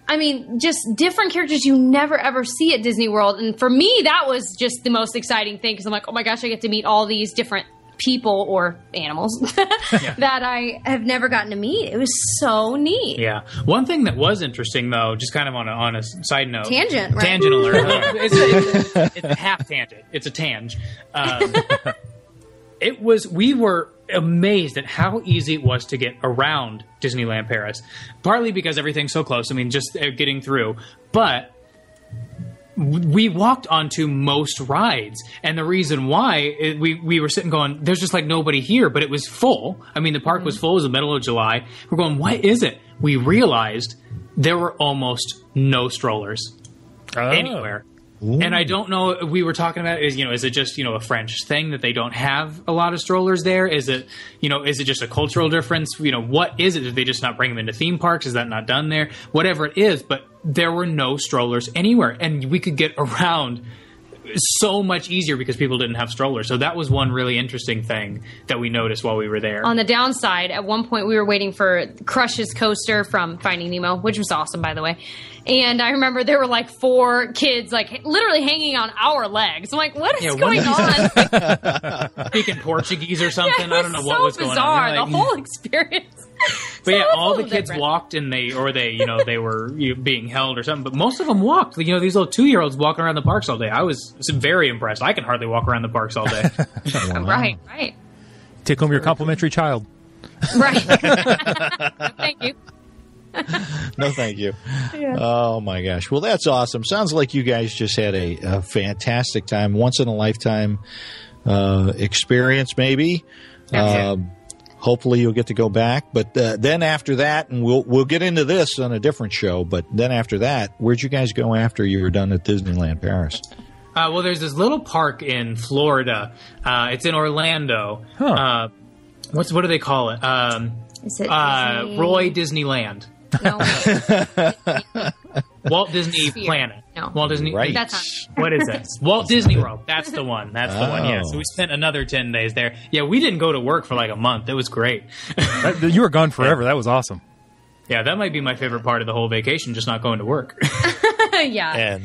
I mean, just different characters you never ever see at Disney World, and for me, that was just the most exciting thing because I'm like, oh my gosh, I get to meet all these different people or animals that I have never gotten to meet. It was so neat. Yeah. One thing that was interesting, though, just kind of on a side note. Tangent, right? Tangent alert. It's a half tangent. It's a tange. We were amazed at how easy it was to get around Disneyland Paris. Partly because everything's so close. I mean, just getting through. But we walked onto most rides, and the reason why we were sitting going, there's just like nobody here, but it was full. I mean, the park was full. It was the middle of July. We're going, what is it? We realized there were almost no strollers anywhere. Ooh. And I don't know, we were talking about, is it just, a French thing that they don't have a lot of strollers there? Is it just a cultural difference? What is it? Did they just not bring them into theme parks? Is that not done there? Whatever it is, but there were no strollers anywhere. And we could get around so much easier because people didn't have strollers. So that was one really interesting thing that we noticed while we were there. On the downside, at one point we were waiting for Crush's coaster from Finding Nemo, which was awesome, by the way. And I remember there were like 4 kids like literally hanging on our legs. I'm like, what is going on? Speaking Portuguese or something. Yeah, I don't know what was going on. Bizarre, Like, the whole experience. But yeah, all the kids different. walked, and they were being held or something. But most of them walked. These little 2-year-olds walking around the parks all day. I was very impressed. I can hardly walk around the parks all day. Wow. Right. Take home your complimentary child. Right. Thank you. No, thank you. Yeah. Oh, my gosh. Well, that's awesome. Sounds like you guys just had a fantastic time, once-in-a-lifetime experience, maybe. Hopefully you'll get to go back. But then after that, and we'll get into this on a different show, but then after that, where'd you guys go after you were done at Disneyland Paris? Well, there's this little park in Florida. It's in Orlando. Huh. What do they call it? Is it Roy Disneyland. No. Walt Disney Sphere. Planet. No. Walt Disney. Right. That's not. What is it? Walt Disney World. That's the one. That's the one. Yeah. Oh. So we spent another 10 days there. Yeah, we didn't go to work for like a month. It was great. You were gone forever. That was awesome. Yeah, that might be my favorite part of the whole vacation, just not going to work. Yeah.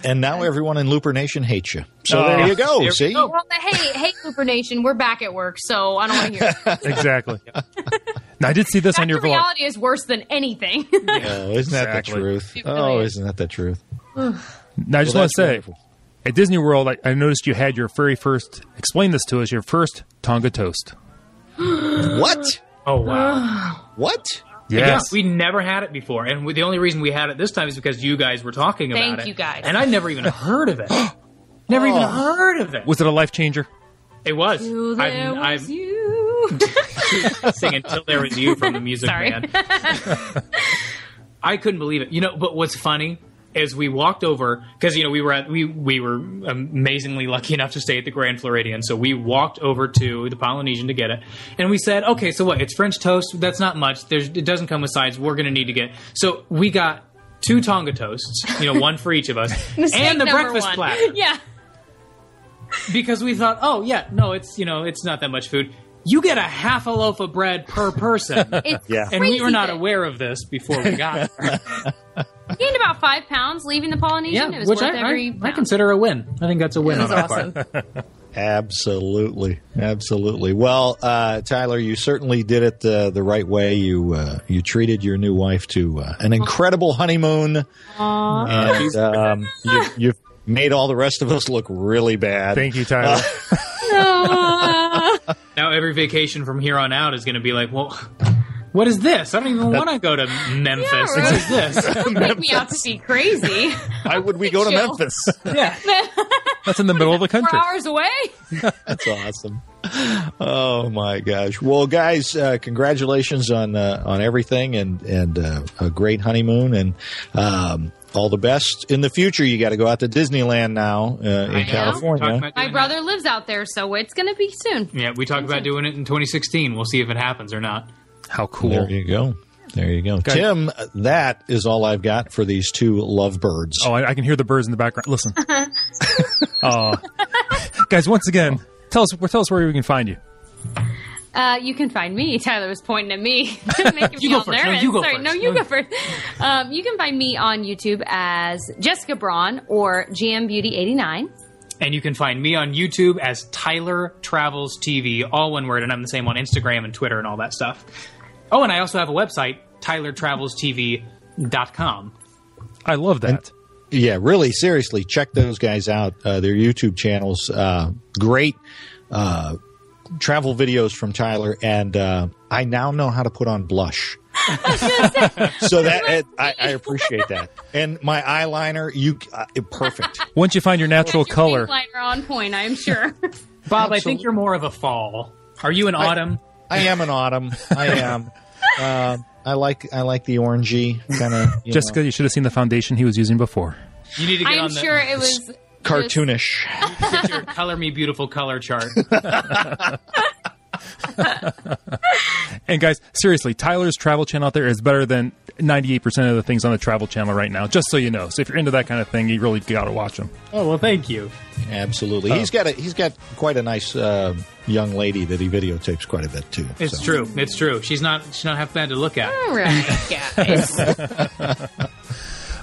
And now everyone in Looper Nation hates you. So there you go. There we See? go. Well, hey, Looper Nation, we're back at work, so I don't want to hear it. Exactly. Now, I did see this Back on your to vlog. reality is worse than anything. Oh, isn't that the Exactly. truth? It really Oh, is. isn't that the truth? Now, I just Well, want to that's say, wonderful. at Disney World, I noticed you had your very first, explain this to us, your first Tonga toast. What? Oh, wow. What? Yes. Yeah, we never had it before. And the only reason we had it this time is because you guys were talking about it. Thank you, guys. And I'd never even heard of it. Never even heard of it. Was it a life changer? It was. Till there was I've you. singing Till There Was You from the Music Sorry. Man. I couldn't believe it. But what's funny is we walked over because we were amazingly lucky enough to stay at the Grand Floridian, so we walked over to the Polynesian to get it, and we said, okay, so what? It's French toast. That's not much. It doesn't come with sides. We're going to need to get. So we got 2 Tonga toasts, one for each of us, Mistake and the number breakfast 1. platter. Yeah. Because we thought, oh yeah, no, it's it's not that much food. You get a half a loaf of bread per person. It's Yeah. And we were not crazy aware of this before we got there. I gained about 5 pounds leaving the Polynesian. It was which worth every I pound. consider a win. I think that's a win It was on our awesome. part. Absolutely. Well, Tyler, you certainly did it the right way. You treated your new wife to an incredible honeymoon, and you made all the rest of us look really bad. Thank you, Tyler. Now every vacation from here on out is going to be like, well, what is this? I don't even want to go to Memphis. Yeah, What right. is this? Don't make me out to be crazy. Why would we go to Chill. Memphis? Yeah. That's in the middle of the 4 country. hours away. That's awesome. Oh my gosh! Well, guys, congratulations on everything and a great honeymoon and all the best in the future. You got to go out to Disneyland now in California. My brother lives out there, so it's going to be soon. Yeah, we talked about doing it in 2016. We'll see if it happens or not. How cool. There you go. There you go. Tim, that is all I've got for these 2 lovebirds. Oh, I can hear the birds in the background. Listen. Guys, once again, tell us where we can find you. You can find me. Tyler was pointing at me, making You me go all first. No, nervous. you go Sorry, first. no, you go first. You can find me on YouTube as Jessica Braun or GMBeauty89. And you can find me on YouTube as Tyler Travels TV, all one word, and I'm the same on Instagram and Twitter and all that stuff. Oh, and I also have a website, TylerTravelsTV.com. I love that. Yeah, really, seriously, check those guys out. Their YouTube channels, great travel videos from Tyler, and I now know how to put on blush. So that I appreciate that. And my eyeliner, perfect. Once you find your natural color, eyeliner on point, I'm sure. Bob, I think you're more of a fall. Are you an autumn? I am an autumn. I am. I like the orangey kind of. Jessica, you should have seen the foundation he was using before. You need to get I'm sure it was cartoonish. Get your Color Me Beautiful color chart. And guys, seriously, Tyler's travel channel out there is better than 98% of the things on the travel channel right now, just so you know. So if you're into that kind of thing, you really got to watch him. Oh, well, thank you. Absolutely. He's got quite a nice young lady that he videotapes quite a bit too. It's true. It's true. She's not half bad to look at. all right, guys.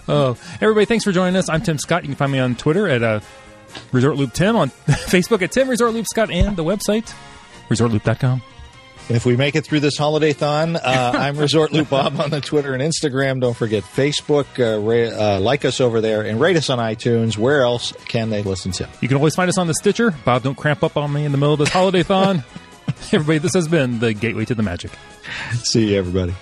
Oh, everybody, thanks for joining us. I'm Tim Scott. You can find me on Twitter at Resort Loop Tim, on Facebook at Tim Resort Loop Scott, and the website ResortLoop.com. And if we make it through this holiday-thon, I'm Resort Loop Bob on the Twitter and Instagram. Don't forget Facebook. Like us over there and rate us on iTunes. Where else can they listen to? You can always find us on the Stitcher. Bob, don't cramp up on me in the middle of this holiday-thon. Everybody, this has been the Gateway to the Magic. See you, everybody.